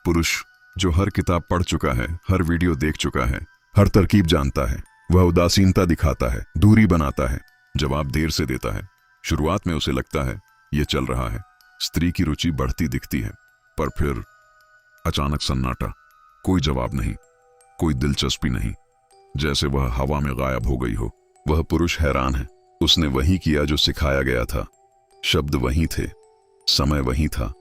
पुरुष जो हर किताब पढ़ चुका है, हर वीडियो देख चुका है, हर तरकीब जानता है, वह उदासीनता दिखाता है, दूरी बनाता है, जवाब देर से देता है। शुरुआत में उसे लगता है यह चल रहा है, स्त्री की रुचि बढ़ती दिखती है, पर फिर अचानक सन्नाटा, कोई जवाब नहीं, कोई दिलचस्पी नहीं, जैसे वह हवा में गायब हो गई हो। वह पुरुष हैरान है, उसने वही किया जो सिखाया गया था, शब्द वही थे, समय वही था,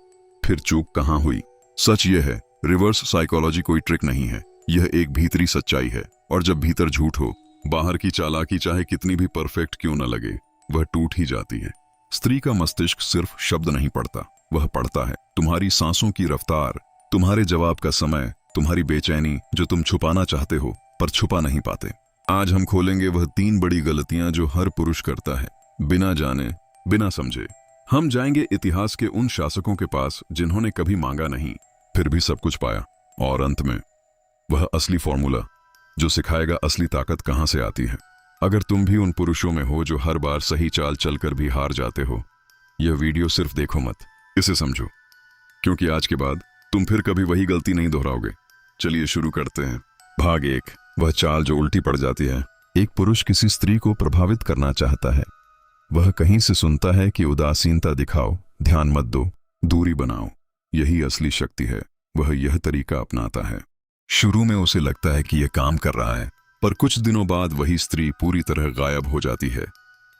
फिर चूक कहां हुई। सच यह है, रिवर्स साइकोलॉजी कोई ट्रिक नहीं है, यह एक भीतरी सच्चाई है, और जब भीतर झूठ हो, बाहर की चालाकी चाहे कितनी भी परफेक्ट क्यों न लगे, वह टूट ही जाती है। स्त्री का मस्तिष्क सिर्फ शब्द नहीं पढ़ता, वह पढ़ता है तुम्हारी सांसों की रफ्तार, तुम्हारे जवाब का समय, तुम्हारी बेचैनी जो तुम छुपाना चाहते हो पर छुपा नहीं पाते। आज हम खोलेंगे वह 3 बड़ी गलतियां जो हर पुरुष करता है, बिना जाने, बिना समझे। हम जाएंगे इतिहास के उन शासकों के पास जिन्होंने कभी मांगा नहीं, फिर भी सब कुछ पाया, और अंत में वह असली फॉर्मूला जो सिखाएगा असली ताकत कहां से आती है। अगर तुम भी उन पुरुषों में हो जो हर बार सही चाल चलकर भी हार जाते हो, यह वीडियो सिर्फ देखो मत, इसे समझो, क्योंकि आज के बाद तुम फिर कभी वही गलती नहीं दोहराओगे। चलिए शुरू करते हैं। भाग 1, वह चाल जो उल्टी पड़ जाती है। एक पुरुष किसी स्त्री को प्रभावित करना चाहता है। वह कहीं से सुनता है कि उदासीनता दिखाओ, ध्यान मत दो, दूरी बनाओ, यही असली शक्ति है। वह यह तरीका अपनाता है। शुरू में उसे लगता है कि यह काम कर रहा है, पर कुछ दिनों बाद वही स्त्री पूरी तरह गायब हो जाती है।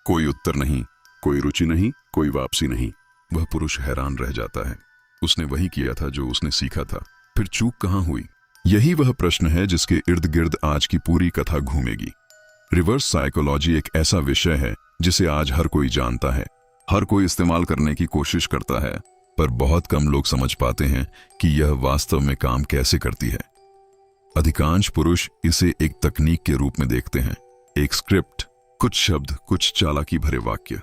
कोई उत्तर नहीं, कोई रुचि नहीं, कोई वापसी नहीं। वह पुरुष हैरान रह जाता है, उसने वही किया था जो उसने सीखा था, फिर चूक कहां हुई। यही वह प्रश्न है जिसके इर्द गिर्द आज की पूरी कथा घूमेगी। रिवर्स साइकोलॉजी एक ऐसा विषय है जिसे आज हर कोई जानता है, हर कोई इस्तेमाल करने की कोशिश करता है, पर बहुत कम लोग समझ पाते हैं कि यह वास्तव में काम कैसे करती है। अधिकांश पुरुष इसे एक तकनीक के रूप में देखते हैं, एक स्क्रिप्ट, कुछ शब्द, कुछ चालाकी भरे वाक्य।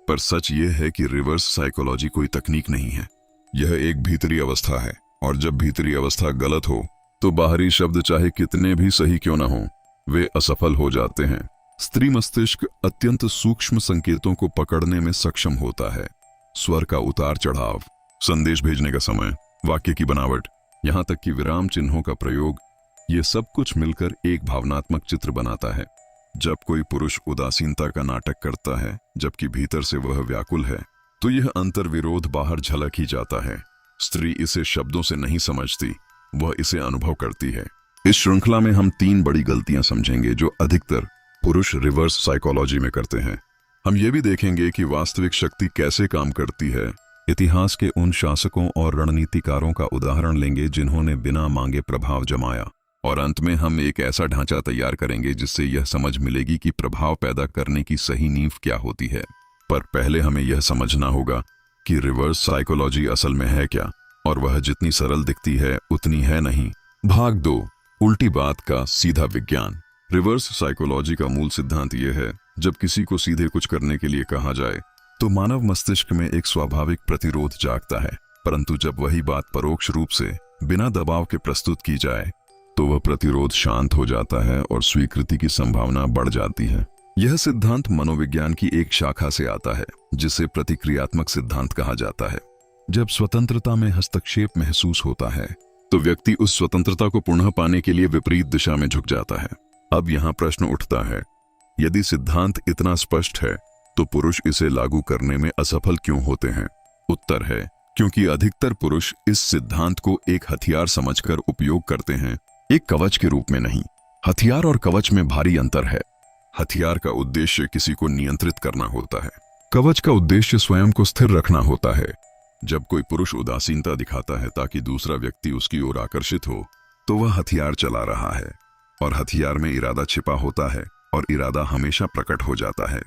पर सच यह है कि रिवर्स साइकोलॉजी कोई तकनीक नहीं है, यह एक भीतरी अवस्था है, और जब भीतरी अवस्था गलत हो तो बाहरी शब्द चाहे कितने भी सही क्यों न हो, वे असफल हो जाते हैं। स्त्री मस्तिष्क अत्यंत सूक्ष्म संकेतों को पकड़ने में सक्षम होता है। स्वर का उतार चढ़ाव, संदेश भेजने का समय, वाक्य की बनावट, यहां तक कि विराम चिन्हों का प्रयोग, ये सब कुछ मिलकर एक भावनात्मक चित्र बनाता है। जब कोई पुरुष उदासीनता का नाटक करता है जबकि भीतर से वह व्याकुल है, तो यह अंतर्विरोध बाहर झलक ही जाता है। स्त्री इसे शब्दों से नहीं समझती, वह इसे अनुभव करती है। इस श्रृंखला में हम 3 बड़ी गलतियां समझेंगे जो अधिकतर पुरुष रिवर्स साइकोलॉजी में करते हैं। हम ये भी देखेंगे कि वास्तविक शक्ति कैसे काम करती है। इतिहास के उन शासकों और रणनीतिकारों का उदाहरण लेंगे जिन्होंने बिना मांगे प्रभाव जमाया, और अंत में हम एक ऐसा ढांचा तैयार करेंगे जिससे यह समझ मिलेगी कि प्रभाव पैदा करने की सही नींव क्या होती है। पर पहले हमें यह समझना होगा कि रिवर्स साइकोलॉजी असल में है क्या, और वह जितनी सरल दिखती है उतनी है नहीं। भाग 2, उल्टी बात का सीधा विज्ञान। रिवर्स साइकोलॉजी का मूल सिद्धांत यह है, जब किसी को सीधे कुछ करने के लिए कहा जाए तो मानव मस्तिष्क में एक स्वाभाविक प्रतिरोध जागता है, परंतु जब वही बात परोक्ष रूप से बिना दबाव के प्रस्तुत की जाए तो वह प्रतिरोध शांत हो जाता है और स्वीकृति की संभावना बढ़ जाती है। यह सिद्धांत मनोविज्ञान की एक शाखा से आता है जिसे प्रतिक्रियात्मक सिद्धांत कहा जाता है। जब स्वतंत्रता में हस्तक्षेप महसूस होता है तो व्यक्ति उस स्वतंत्रता को पुनः पाने के लिए विपरीत दिशा में झुक जाता है। अब यहाँ प्रश्न उठता है, यदि सिद्धांत इतना स्पष्ट है तो पुरुष इसे लागू करने में असफल क्यों होते हैं? उत्तर है, क्योंकि अधिकतर पुरुष इस सिद्धांत को एक हथियार समझकर उपयोग करते हैं, एक कवच के रूप में नहीं। हथियार और कवच में भारी अंतर है। हथियार का उद्देश्य किसी को नियंत्रित करना होता है, कवच का उद्देश्य स्वयं को स्थिर रखना होता है। जब कोई पुरुष उदासीनता दिखाता है ताकि दूसरा व्यक्ति उसकी ओर आकर्षित हो, तो वह हथियार चला रहा है, और हथियार में इरादा छिपा होता है, और इरादा हमेशा प्रकट हो जाता है।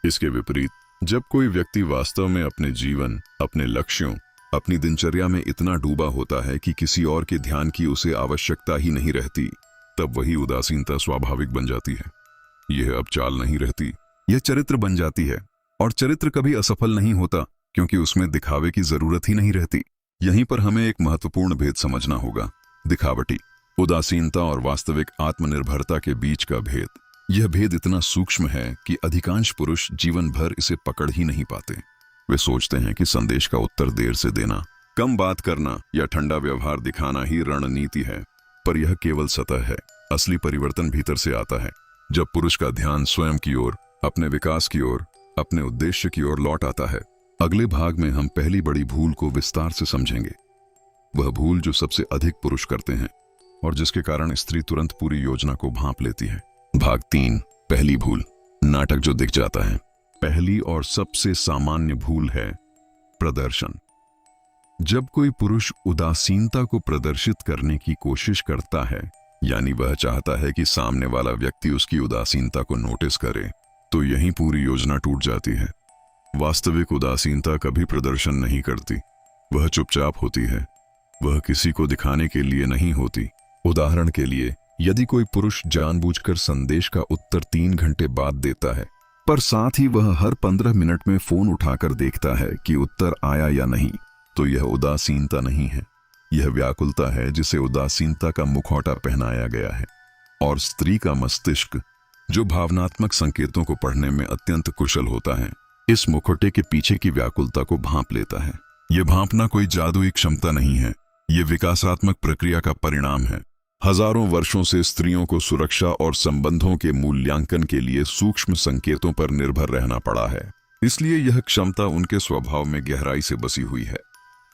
इसके विपरीत, जब कोई व्यक्ति वास्तव में अपने जीवन, अपने लक्ष्यों, अपनी दिनचर्या में इतना डूबा होता है कि किसी और के ध्यान की उसे आवश्यकता ही नहीं रहती, तब वही उदासीनता स्वाभाविक बन जाती है। यह अब चाल नहीं रहती, यह चरित्र बन जाती है, और चरित्र कभी असफल नहीं होता क्योंकि उसमें दिखावे की जरूरत ही नहीं रहती। यहीं पर हमें एक महत्वपूर्ण भेद समझना होगा, दिखावटी उदासीनता और वास्तविक आत्मनिर्भरता के बीच का भेद। यह भेद इतना सूक्ष्म है कि अधिकांश पुरुष जीवन भर इसे पकड़ ही नहीं पाते। वे सोचते हैं कि संदेश का उत्तर देर से देना, कम बात करना या ठंडा व्यवहार दिखाना ही रणनीति है, पर यह केवल सतह है। असली परिवर्तन भीतर से आता है। जब पुरुष का ध्यान स्वयं की ओर, अपने विकास की ओर, अपने उद्देश्य की ओर लौट आता है। अगले भाग में हम पहली बड़ी भूल को विस्तार से समझेंगे। वह भूल जो सबसे अधिक पुरुष करते हैं और जिसके कारण स्त्री तुरंत पूरी योजना को भांप लेती है। भाग 3, पहली भूल, नाटक जो दिख जाता है। पहली और सबसे सामान्य भूल है प्रदर्शन। जब कोई पुरुष उदासीनता को प्रदर्शित करने की कोशिश करता है, यानी वह चाहता है कि सामने वाला व्यक्ति उसकी उदासीनता को नोटिस करे, तो यही पूरी योजना टूट जाती है। वास्तविक उदासीनता कभी प्रदर्शन नहीं करती, वह चुपचाप होती है। वह किसी को दिखाने के लिए नहीं होती। उदाहरण के लिए, यदि कोई पुरुष जानबूझकर संदेश का उत्तर 3 घंटे बाद देता है, पर साथ ही वह हर 15 मिनट में फोन उठाकर देखता है कि उत्तर आया या नहीं, तो यह उदासीनता नहीं है, यह व्याकुलता है जिसे उदासीनता का मुखौटा पहनाया गया है। और स्त्री का मस्तिष्क, जो भावनात्मक संकेतों को पढ़ने में अत्यंत कुशल होता है, इस मुखौटे के पीछे की व्याकुलता को भांप लेता है। यह भांपना कोई जादुई क्षमता नहीं है, यह विकासात्मक प्रक्रिया का परिणाम है। हजारों वर्षों से स्त्रियों को सुरक्षा और संबंधों के मूल्यांकन के लिए सूक्ष्म संकेतों पर निर्भर रहना पड़ा है, इसलिए यह क्षमता उनके स्वभाव में गहराई से बसी हुई है।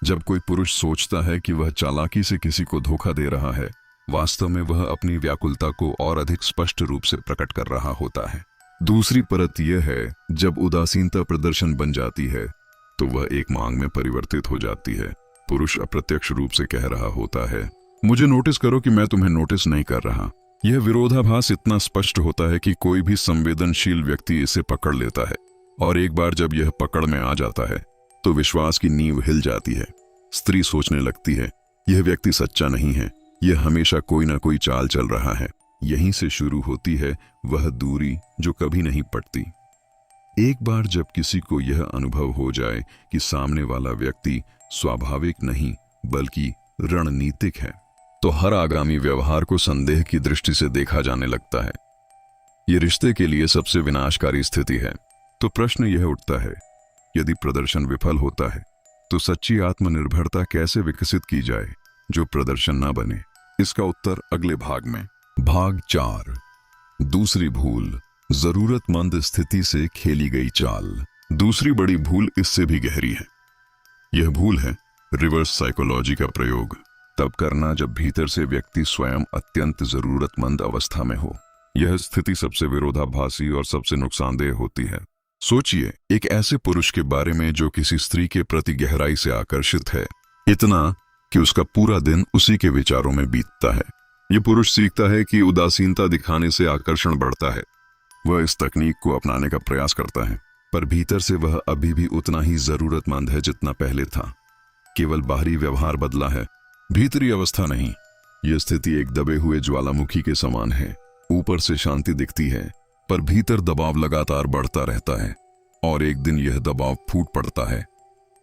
जब कोई पुरुष सोचता है कि वह चालाकी से किसी को धोखा दे रहा है, वास्तव में वह अपनी व्याकुलता को और अधिक स्पष्ट रूप से प्रकट कर रहा होता है। दूसरी परत यह है, जब उदासीनता प्रदर्शन बन जाती है, तो वह एक मांग में परिवर्तित हो जाती है। पुरुष अप्रत्यक्ष रूप से कह रहा होता है, मुझे नोटिस करो कि मैं तुम्हें नोटिस नहीं कर रहा। यह विरोधाभास इतना स्पष्ट होता है कि कोई भी संवेदनशील व्यक्ति इसे पकड़ लेता है, और एक बार जब यह पकड़ में आ जाता है, तो विश्वास की नींव हिल जाती है। स्त्री सोचने लगती है, यह व्यक्ति सच्चा नहीं है, यह हमेशा कोई ना कोई चाल चल रहा है। यहीं से शुरू होती है वह दूरी जो कभी नहीं पटती। एक बार जब किसी को यह अनुभव हो जाए कि सामने वाला व्यक्ति स्वाभाविक नहीं बल्कि रणनीतिक है, तो हर आगामी व्यवहार को संदेह की दृष्टि से देखा जाने लगता है। यह रिश्ते के लिए सबसे विनाशकारी स्थिति है। तो प्रश्न यह उठता है, यदि प्रदर्शन विफल होता है, तो सच्ची आत्मनिर्भरता कैसे विकसित की जाए जो प्रदर्शन न बने? इसका उत्तर अगले भाग में। भाग 4, दूसरी भूल, जरूरतमंद स्थिति से खेली गई चाल। दूसरी बड़ी भूल इससे भी गहरी है। यह भूल है रिवर्स साइकोलॉजी का प्रयोग, तब करना जब भीतर से व्यक्ति स्वयं अत्यंत जरूरतमंद अवस्था में हो। यह स्थिति सबसे विरोधाभासी और सबसे नुकसानदेह होती है। सोचिए एक ऐसे पुरुष के बारे में जो किसी स्त्री के प्रति गहराई से आकर्षित है, इतना कि उसका पूरा दिन उसी के विचारों में बीतता है। यह पुरुष सीखता है कि उदासीनता दिखाने से आकर्षण बढ़ता है। वह इस तकनीक को अपनाने का प्रयास करता है, पर भीतर से वह अभी भी उतना ही जरूरतमंद है जितना पहले था। केवल बाहरी व्यवहार बदला है, भीतरी अवस्था नहीं। यह स्थिति एक दबे हुए ज्वालामुखी के समान है। ऊपर से शांति दिखती है, पर भीतर दबाव लगातार बढ़ता रहता है, और एक दिन यह दबाव फूट पड़ता है।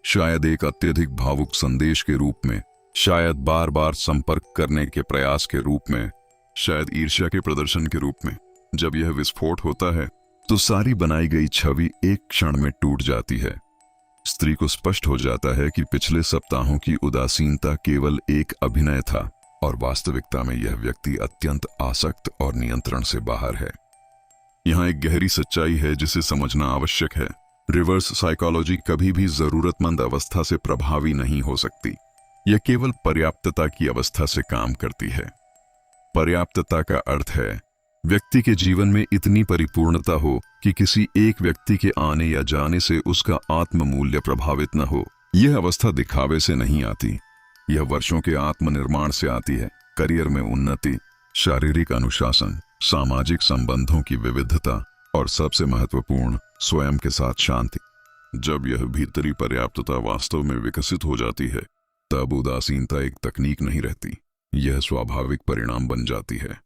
शायद एक अत्यधिक भावुक संदेश के रूप में, शायद बार बार संपर्क करने के प्रयास के रूप में, शायद ईर्ष्या के प्रदर्शन के रूप में। जब यह विस्फोट होता है, तो सारी बनाई गई छवि एक क्षण में टूट जाती है। स्त्री को स्पष्ट हो जाता है कि पिछले सप्ताहों की उदासीनता केवल एक अभिनय था, और वास्तविकता में यह व्यक्ति अत्यंत आसक्त और नियंत्रण से बाहर है। यहाँ एक गहरी सच्चाई है जिसे समझना आवश्यक है। रिवर्स साइकोलॉजी कभी भी जरूरतमंद अवस्था से प्रभावी नहीं हो सकती। यह केवल पर्याप्तता की अवस्था से काम करती है। पर्याप्तता का अर्थ है व्यक्ति के जीवन में इतनी परिपूर्णता हो कि किसी एक व्यक्ति के आने या जाने से उसका आत्ममूल्य प्रभावित न हो। यह अवस्था दिखावे से नहीं आती, यह वर्षों के आत्मनिर्माण से आती है। करियर में उन्नति, शारीरिक अनुशासन, सामाजिक संबंधों की विविधता, और सबसे महत्वपूर्ण स्वयं के साथ शांति। जब यह भीतरी पर्याप्तता वास्तव में विकसित हो जाती है, तब उदासीनता एक तकनीक नहीं रहती, यह स्वाभाविक परिणाम बन जाती है।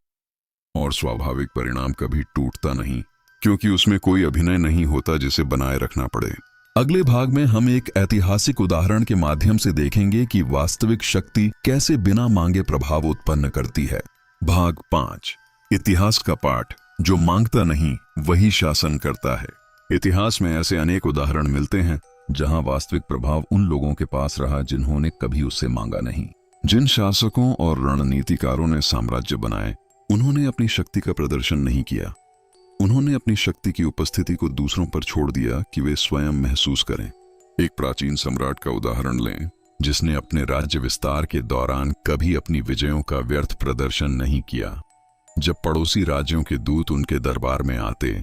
और स्वाभाविक परिणाम कभी टूटता नहीं, क्योंकि उसमें कोई अभिनय नहीं होता जिसे बनाए रखना पड़े। अगले भाग में हम एक ऐतिहासिक उदाहरण के माध्यम से देखेंगे कि वास्तविक शक्ति कैसे बिना मांगे प्रभाव उत्पन्न करती है। भाग 5, इतिहास का पाठ, जो मांगता नहीं वही शासन करता है। इतिहास में ऐसे अनेक उदाहरण मिलते हैं जहां वास्तविक प्रभाव उन लोगों के पास रहा जिन्होंने कभी उससे मांगा नहीं। जिन शासकों और रणनीतिकारों ने साम्राज्य बनाए, उन्होंने अपनी शक्ति का प्रदर्शन नहीं किया। उन्होंने अपनी शक्ति की उपस्थिति को दूसरों पर छोड़ दिया कि वे स्वयं महसूस करें। एक प्राचीन सम्राट का उदाहरण लें, जिसने अपने राज्य विस्तार के दौरान कभी अपनी विजयों का व्यर्थ प्रदर्शन नहीं किया। जब पड़ोसी राज्यों के दूत उनके दरबार में आते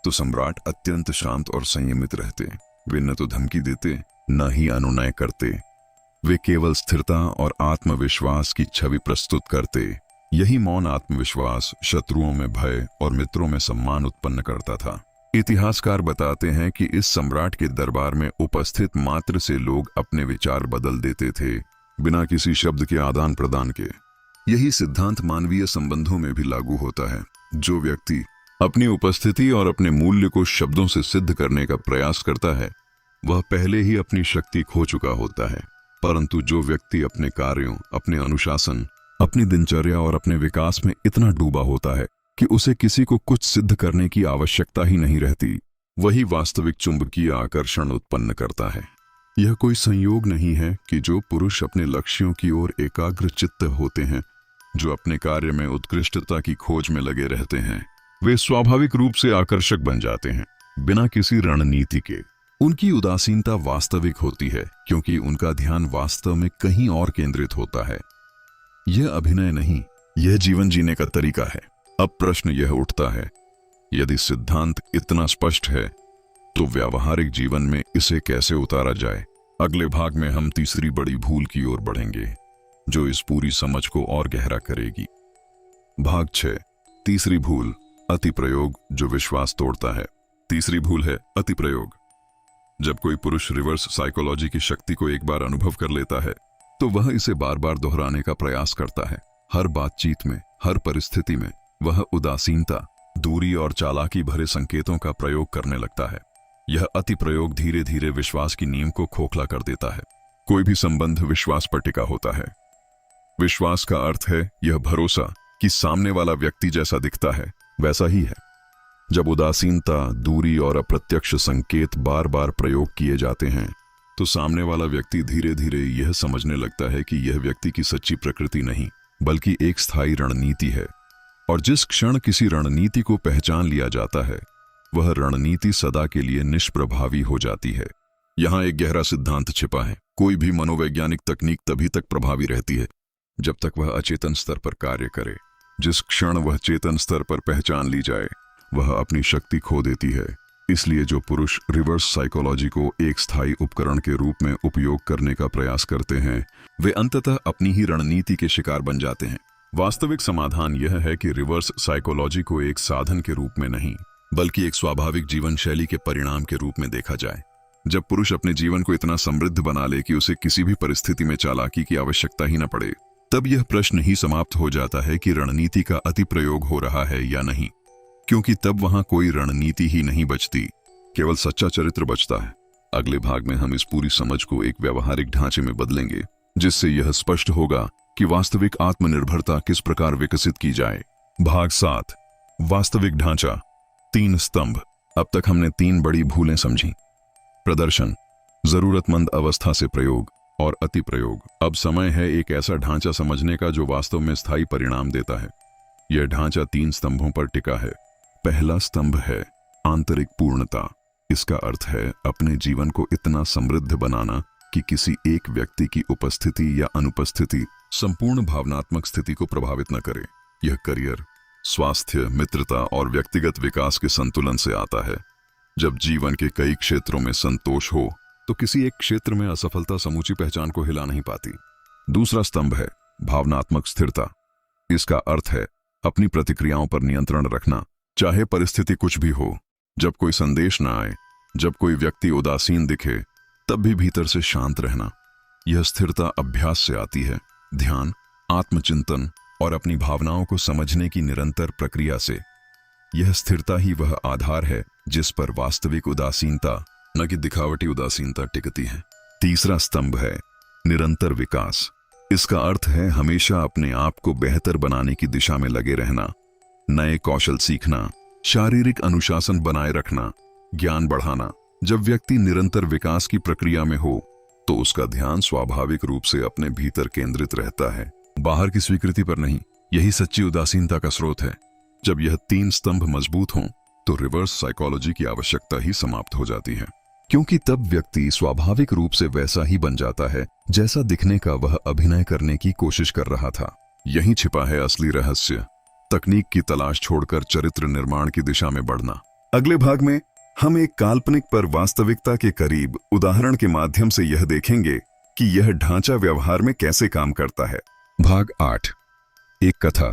तो सम्राट अत्यंत शांत और संयमित रहते। वे न तो धमकी देते, न ही अनुनय करते। वे केवल स्थिरता और आत्मविश्वास की छवि प्रस्तुत करते। यही मौन आत्मविश्वास शत्रुओं में भय और मित्रों में सम्मान उत्पन्न करता था। इतिहासकार बताते हैं कि इस सम्राट के दरबार में उपस्थित मात्र से लोग अपने विचार बदल देते थे, बिना किसी शब्द के आदान प्रदान के। यही सिद्धांत मानवीय संबंधों में भी लागू होता है। जो व्यक्ति अपनी उपस्थिति और अपने मूल्य को शब्दों से सिद्ध करने का प्रयास करता है, वह पहले ही अपनी शक्ति खो चुका होता है। परंतु जो व्यक्ति अपने कार्यों, अपने अनुशासन, अपनी दिनचर्या और अपने विकास में इतना डूबा होता है कि उसे किसी को कुछ सिद्ध करने की आवश्यकता ही नहीं रहती, वही वास्तविक चुंबकीय आकर्षण उत्पन्न करता है। यह कोई संयोग नहीं है कि जो पुरुष अपने लक्ष्यों की ओर एकाग्र चित्त होते हैं, जो अपने कार्य में उत्कृष्टता की खोज में लगे रहते हैं, वे स्वाभाविक रूप से आकर्षक बन जाते हैं, बिना किसी रणनीति के। उनकी उदासीनता वास्तविक होती है, क्योंकि उनका ध्यान वास्तव में कहीं और केंद्रित होता है। यह अभिनय नहीं, यह जीवन जीने का तरीका है। अब प्रश्न यह उठता है, यदि सिद्धांत इतना स्पष्ट है, तो व्यावहारिक जीवन में इसे कैसे उतारा जाए? अगले भाग में हम तीसरी बड़ी भूल की ओर बढ़ेंगे, जो इस पूरी समझ को और गहरा करेगी। भाग 6, तीसरी भूल, अति प्रयोग जो विश्वास तोड़ता है। तीसरी भूल है अति प्रयोग। जब कोई पुरुष रिवर्स साइकोलॉजी की शक्ति को एक बार अनुभव कर लेता है, तो वह इसे बार बार दोहराने का प्रयास करता है। हर बातचीत में, हर परिस्थिति में वह उदासीनता, दूरी और चालाकी भरे संकेतों का प्रयोग करने लगता है। यह अति प्रयोग धीरे धीरे विश्वास की नींव को खोखला कर देता है। कोई भी संबंध विश्वास पर टिका होता है। विश्वास का अर्थ है यह भरोसा कि सामने वाला व्यक्ति जैसा दिखता है वैसा ही है। जब उदासीनता, दूरी और अप्रत्यक्ष संकेत बार बार प्रयोग किए जाते हैं, तो सामने वाला व्यक्ति धीरे धीरे यह समझने लगता है कि यह व्यक्ति की सच्ची प्रकृति नहीं, बल्कि एक स्थायी रणनीति है। और जिस क्षण किसी रणनीति को पहचान लिया जाता है, वह रणनीति सदा के लिए निष्प्रभावी हो जाती है। यहाँ एक गहरा सिद्धांत छिपा है। कोई भी मनोवैज्ञानिक तकनीक तभी तक प्रभावी रहती है जब तक वह अचेतन स्तर पर कार्य करे। जिस क्षण वह चेतन स्तर पर पहचान ली जाए, वह अपनी शक्ति खो देती है। इसलिए जो पुरुष रिवर्स साइकोलॉजी को एक स्थायी उपकरण के रूप में उपयोग करने का प्रयास करते हैं, वे अंततः अपनी ही रणनीति के शिकार बन जाते हैं। वास्तविक समाधान यह है कि रिवर्स साइकोलॉजी को एक साधन के रूप में नहीं, बल्कि एक स्वाभाविक जीवन शैली के परिणाम के रूप में देखा जाए। जब पुरुष अपने जीवन को इतना समृद्ध बना ले कि उसे किसी भी परिस्थिति में चालाकी की आवश्यकता ही न पड़े, तब यह प्रश्न ही समाप्त हो जाता है कि रणनीति का अति प्रयोग हो रहा है या नहीं, क्योंकि तब वहां कोई रणनीति ही नहीं बचती, केवल सच्चा चरित्र बचता है। अगले भाग में हम इस पूरी समझ को एक व्यावहारिक ढांचे में बदलेंगे, जिससे यह स्पष्ट होगा कि वास्तविक आत्मनिर्भरता किस प्रकार विकसित की जाए। भाग 7, वास्तविक ढांचा, 3 स्तंभ। अब तक हमने 3 बड़ी भूलें समझी: प्रदर्शन, जरूरतमंद अवस्था से प्रयोग और अति प्रयोग। अब समय है एक ऐसा ढांचा समझने का जो वास्तव में स्थायी परिणाम देता है। यह ढांचा 3 स्तंभों पर टिका है। पहला स्तंभ है आंतरिक पूर्णता। इसका अर्थ है अपने जीवन को इतना समृद्ध बनाना कि किसी एक व्यक्ति की उपस्थिति या अनुपस्थिति संपूर्ण भावनात्मक स्थिति को प्रभावित न करे। यह करियर, स्वास्थ्य, मित्रता और व्यक्तिगत विकास के संतुलन से आता है। जब जीवन के कई क्षेत्रों में संतोष हो, तो किसी एक क्षेत्र में असफलता समूची पहचान को हिला नहीं पाती। दूसरा स्तंभ है भावनात्मक स्थिरता। इसका अर्थ है अपनी प्रतिक्रियाओं पर नियंत्रण रखना, चाहे परिस्थिति कुछ भी हो। जब कोई संदेश न आए, जब कोई व्यक्ति उदासीन दिखे, तब भी भीतर से शांत रहना। यह स्थिरता अभ्यास से आती है, ध्यान, आत्मचिंतन और अपनी भावनाओं को समझने की निरंतर प्रक्रिया से। यह स्थिरता ही वह आधार है जिस पर वास्तविक उदासीनता, न कि दिखावटी उदासीनता, टिकती है। तीसरा स्तंभ है निरंतर विकास। इसका अर्थ है हमेशा अपने आप को बेहतर बनाने की दिशा में लगे रहना, नए कौशल सीखना, शारीरिक अनुशासन बनाए रखना, ज्ञान बढ़ाना, जब व्यक्ति निरंतर विकास की प्रक्रिया में हो तो उसका ध्यान स्वाभाविक रूप से अपने भीतर केंद्रित रहता है, बाहर की स्वीकृति पर नहीं। यही सच्ची उदासीनता का स्रोत है। जब यह 3 स्तंभ मजबूत हों तो रिवर्स साइकोलॉजी की आवश्यकता ही समाप्त हो जाती है, क्योंकि तब व्यक्ति स्वाभाविक रूप से वैसा ही बन जाता है जैसा दिखने का वह अभिनय करने की कोशिश कर रहा था। यहीं छिपा है असली रहस्य, तकनीक की तलाश छोड़कर चरित्र निर्माण की दिशा में बढ़ना। अगले भाग में हम एक काल्पनिक पर वास्तविकता के करीब उदाहरण के माध्यम से यह देखेंगे कि यह ढांचा व्यवहार में कैसे काम करता है। भाग 8, एक कथा,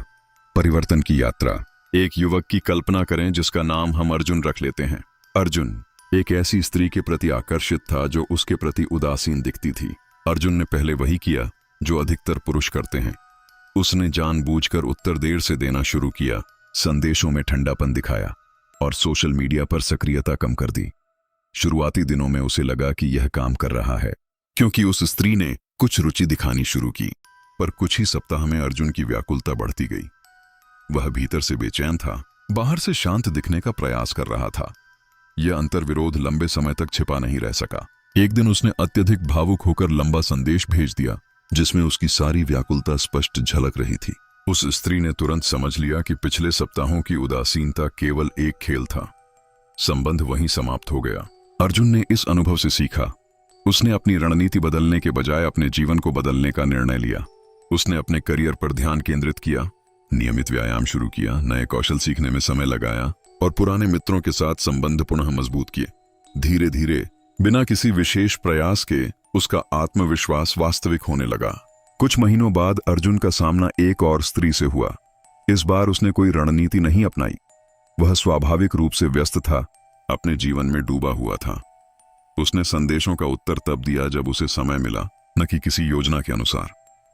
परिवर्तन की यात्रा। एक युवक की कल्पना करें जिसका नाम हम अर्जुन रख लेते हैं। अर्जुन एक ऐसी स्त्री के प्रति आकर्षित था जो उसके प्रति उदासीन दिखती थी। अर्जुन ने पहले वही किया जो अधिकतर पुरुष करते हैं। उसने जानबूझकर उत्तर देर से देना शुरू किया, संदेशों में ठंडापन दिखाया और सोशल मीडिया पर सक्रियता कम कर दी। शुरुआती दिनों में उसे लगा कि यह काम कर रहा है क्योंकि उस स्त्री ने कुछ रुचि दिखानी शुरू की, पर कुछ ही सप्ताह में अर्जुन की व्याकुलता बढ़ती गई। वह भीतर से बेचैन था, बाहर से शांत दिखने का प्रयास कर रहा था। यह अंतर्विरोध लंबे समय तक छिपा नहीं रह सका। एक दिन उसने अत्यधिक भावुक होकर लंबा संदेश भेज दिया जिसमें उसकी सारी व्याकुलता स्पष्ट झलक रही थी। उस स्त्री ने तुरंत समझ लिया कि पिछले सप्ताहों की उदासीनता केवल एक खेल था। संबंध वहीं समाप्त हो गया। अर्जुन ने इस अनुभव से सीखा। उसने अपनी रणनीति बदलने के बजाय अपने जीवन को बदलने का निर्णय लिया। उसने अपने करियर पर ध्यान केंद्रित किया, नियमित व्यायाम शुरू किया, नए कौशल सीखने में समय लगाया और पुराने मित्रों के साथ संबंध पुनः मजबूत किए। धीरे धीरे बिना किसी विशेष प्रयास के उसका आत्मविश्वास वास्तविक होने लगा। कुछ महीनों बाद अर्जुन का सामना एक और स्त्री से हुआ। इस बार उसने कोई रणनीति नहीं अपनाई। वह स्वाभाविक रूप से व्यस्त था, अपने जीवन में डूबा हुआ था। उसने संदेशों का उत्तर तब दिया जब उसे समय मिला, न कि किसी योजना के अनुसार।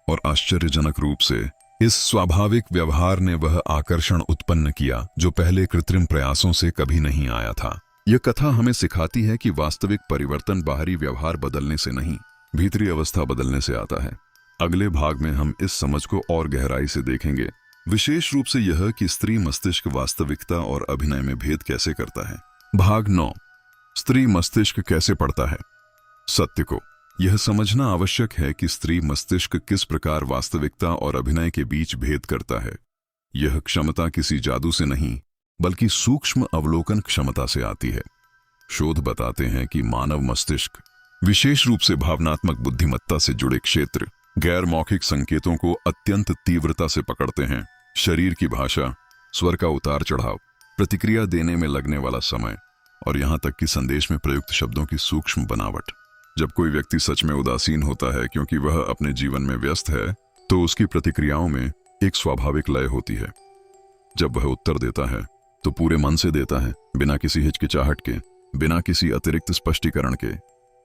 और आश्चर्यजनक रूप से इस स्वाभाविक व्यवहार ने वह आकर्षण उत्पन्न किया जो पहले कृत्रिम प्रयासों से कभी नहीं आया था। यह कथा हमें सिखाती है कि वास्तविक परिवर्तन बाहरी व्यवहार बदलने से नहीं, भीतरी अवस्था बदलने से आता है। अगले भाग में हम इस समझ को और गहराई से देखेंगे, विशेष रूप से यह कि स्त्री मस्तिष्क वास्तविकता और अभिनय में भेद कैसे करता है। भाग 9, स्त्री मस्तिष्क कैसे पढ़ता है। सत्य को यह समझना आवश्यक है कि स्त्री मस्तिष्क किस प्रकार वास्तविकता और अभिनय के बीच भेद करता है। यह क्षमता किसी जादू से नहीं बल्कि सूक्ष्म अवलोकन क्षमता से आती है। शोध बताते हैं कि मानव मस्तिष्क, विशेष रूप से भावनात्मक बुद्धिमत्ता से जुड़े क्षेत्र, गैर मौखिक संकेतों को अत्यंत तीव्रता से पकड़ते हैं। शरीर की भाषा, स्वर का उतार चढ़ाव, प्रतिक्रिया देने में लगने वाला समय और यहां तक कि संदेश में प्रयुक्त शब्दों की सूक्ष्म बनावट। जब कोई व्यक्ति सच में उदासीन होता है क्योंकि वह अपने जीवन में व्यस्त है, तो उसकी प्रतिक्रियाओं में एक स्वाभाविक लय होती है। जब वह उत्तर देता है तो पूरे मन से देता है, बिना किसी हिचकिचाहट के, बिना किसी अतिरिक्त स्पष्टीकरण के।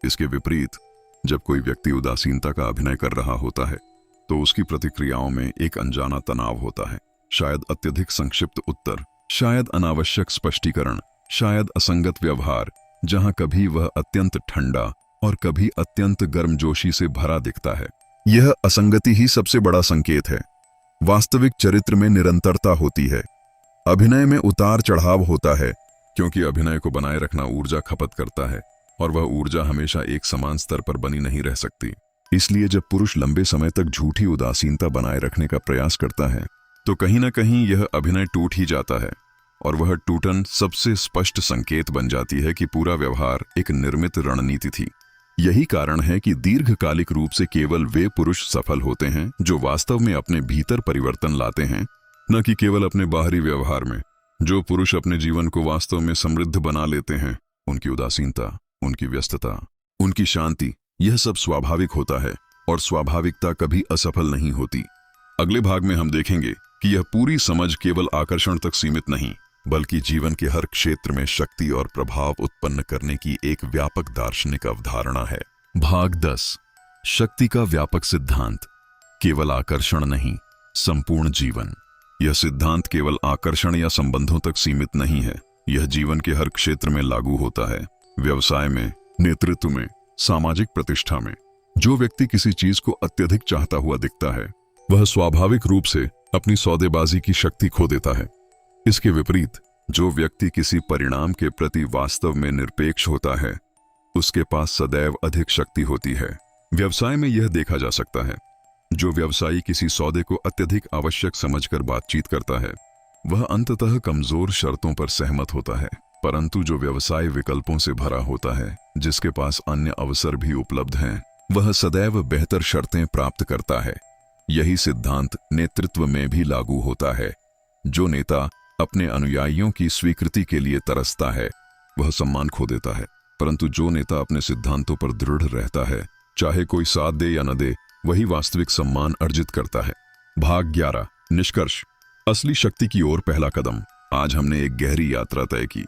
इसके विपरीत जब कोई व्यक्ति उदासीनता का अभिनय कर रहा होता है तो उसकी प्रतिक्रियाओं में एक अनजाना तनाव होता है, शायद अत्यधिक संक्षिप्त उत्तर, शायद अनावश्यक स्पष्टीकरण, शायद असंगत व्यवहार, जहां कभी वह अत्यंत ठंडा और कभी अत्यंत गर्मजोशी से भरा दिखता है। यह असंगति ही सबसे बड़ा संकेत है। वास्तविक चरित्र में निरंतरता होती है, अभिनय में उतार चढ़ाव होता है, क्योंकि अभिनय को बनाए रखना ऊर्जा खपत करता है और वह ऊर्जा हमेशा एक समान स्तर पर बनी नहीं रह सकती। इसलिए जब पुरुष लंबे समय तक झूठी उदासीनता बनाए रखने का प्रयास करता है तो कहीं ना कहीं यह अभिनय टूट ही जाता है और वह टूटन सबसे स्पष्ट संकेत बन जाती है कि पूरा व्यवहार एक निर्मित रणनीति थी। यही कारण है कि दीर्घकालिक रूप से केवल वे पुरुष सफल होते हैं जो वास्तव में अपने भीतर परिवर्तन लाते हैं, न कि केवल अपने बाहरी व्यवहार में। जो पुरुष अपने जीवन को वास्तव में समृद्ध बना लेते हैं, उनकी उदासीनता, उनकी व्यस्तता, उनकी शांति, यह सब स्वाभाविक होता है और स्वाभाविकता कभी असफल नहीं होती। अगले भाग में हम देखेंगे कि यह पूरी समझ केवल आकर्षण तक सीमित नहीं बल्कि जीवन के हर क्षेत्र में शक्ति और प्रभाव उत्पन्न करने की एक व्यापक दार्शनिक अवधारणा है। भाग 10, शक्ति का व्यापक सिद्धांत, केवल आकर्षण नहीं, संपूर्ण जीवन। यह सिद्धांत केवल आकर्षण या संबंधों तक सीमित नहीं है, यह जीवन के हर क्षेत्र में लागू होता है। व्यवसाय में, नेतृत्व में, सामाजिक प्रतिष्ठा में। जो व्यक्ति किसी चीज को अत्यधिक चाहता हुआ दिखता है वह स्वाभाविक रूप से अपनी सौदेबाजी की शक्ति खो देता है। इसके विपरीत जो व्यक्ति किसी परिणाम के प्रति वास्तव में निरपेक्ष होता है उसके पास सदैव अधिक शक्ति होती है। व्यवसाय में यह देखा जा सकता है, जो व्यवसायी किसी सौदे को अत्यधिक आवश्यक समझकर बातचीत करता है वह अंततः कमजोर शर्तों पर सहमत होता है, परंतु जो व्यवसाय विकल्पों से भरा होता है, जिसके पास अन्य अवसर भी उपलब्ध हैं, वह सदैव बेहतर शर्तें प्राप्त करता है। यही सिद्धांत नेतृत्व में भी लागू होता है। जो नेता अपने अनुयायियों की स्वीकृति के लिए तरसता है वह सम्मान खो देता है, परंतु जो नेता अपने सिद्धांतों पर दृढ़ रहता है, चाहे कोई साथ दे या न दे, वही वास्तविक सम्मान अर्जित करता है। भाग 11 निष्कर्ष। असली शक्ति की ओर पहला कदम। आज हमने एक गहरी यात्रा तय की।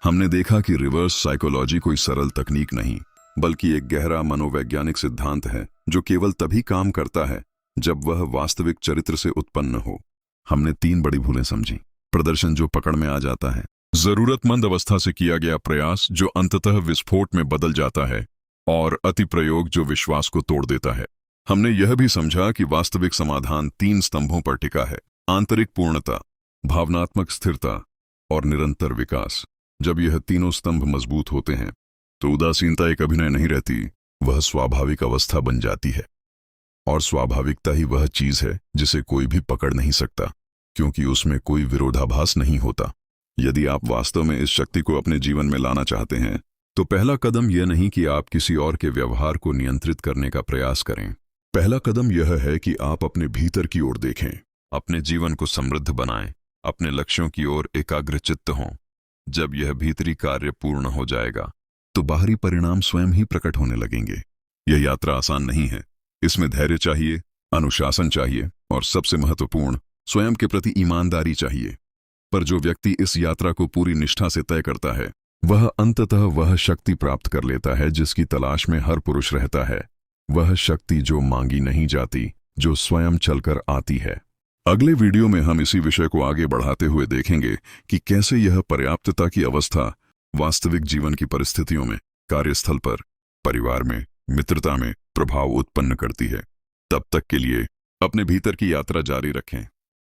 हमने देखा कि रिवर्स साइकोलॉजी कोई सरल तकनीक नहीं, बल्कि एक गहरा मनोवैज्ञानिक सिद्धांत है जो केवल तभी काम करता है जब वह वास्तविक चरित्र से उत्पन्न हो। हमने 3 बड़ी भूलें समझी। प्रदर्शन जो पकड़ में आ जाता है, जरूरतमंद अवस्था से किया गया प्रयास जो अंततः विस्फोट में बदल जाता है, और अति प्रयोग जो विश्वास को तोड़ देता है। हमने यह भी समझा कि वास्तविक समाधान 3 स्तंभों पर टिका है: आंतरिक पूर्णता, भावनात्मक स्थिरता और निरंतर विकास। जब यह तीनों स्तंभ मजबूत होते हैं तो उदासीनता एक अभिनय नहीं रहती, वह स्वाभाविक अवस्था बन जाती है। और स्वाभाविकता ही वह चीज है जिसे कोई भी पकड़ नहीं सकता, क्योंकि उसमें कोई विरोधाभास नहीं होता। यदि आप वास्तव में इस शक्ति को अपने जीवन में लाना चाहते हैं तो पहला कदम यह नहीं कि आप किसी और के व्यवहार को नियंत्रित करने का प्रयास करें। पहला कदम यह है कि आप अपने भीतर की ओर देखें, अपने जीवन को समृद्ध बनाएं, अपने लक्ष्यों की ओर एकाग्रचित्त हों। जब यह भीतरी कार्य पूर्ण हो जाएगा तो बाहरी परिणाम स्वयं ही प्रकट होने लगेंगे। यह यात्रा आसान नहीं है, इसमें धैर्य चाहिए, अनुशासन चाहिए और सबसे महत्वपूर्ण स्वयं के प्रति ईमानदारी चाहिए। पर जो व्यक्ति इस यात्रा को पूरी निष्ठा से तय करता है वह अंततः वह शक्ति प्राप्त कर लेता है जिसकी तलाश में हर पुरुष रहता है। वह शक्ति जो मांगी नहीं जाती, जो स्वयं चलकर आती है। अगले वीडियो में हम इसी विषय को आगे बढ़ाते हुए देखेंगे कि कैसे यह पर्याप्तता की अवस्था वास्तविक जीवन की परिस्थितियों में, कार्यस्थल पर, परिवार में, मित्रता में प्रभाव उत्पन्न करती है। तब तक के लिए अपने भीतर की यात्रा जारी रखें।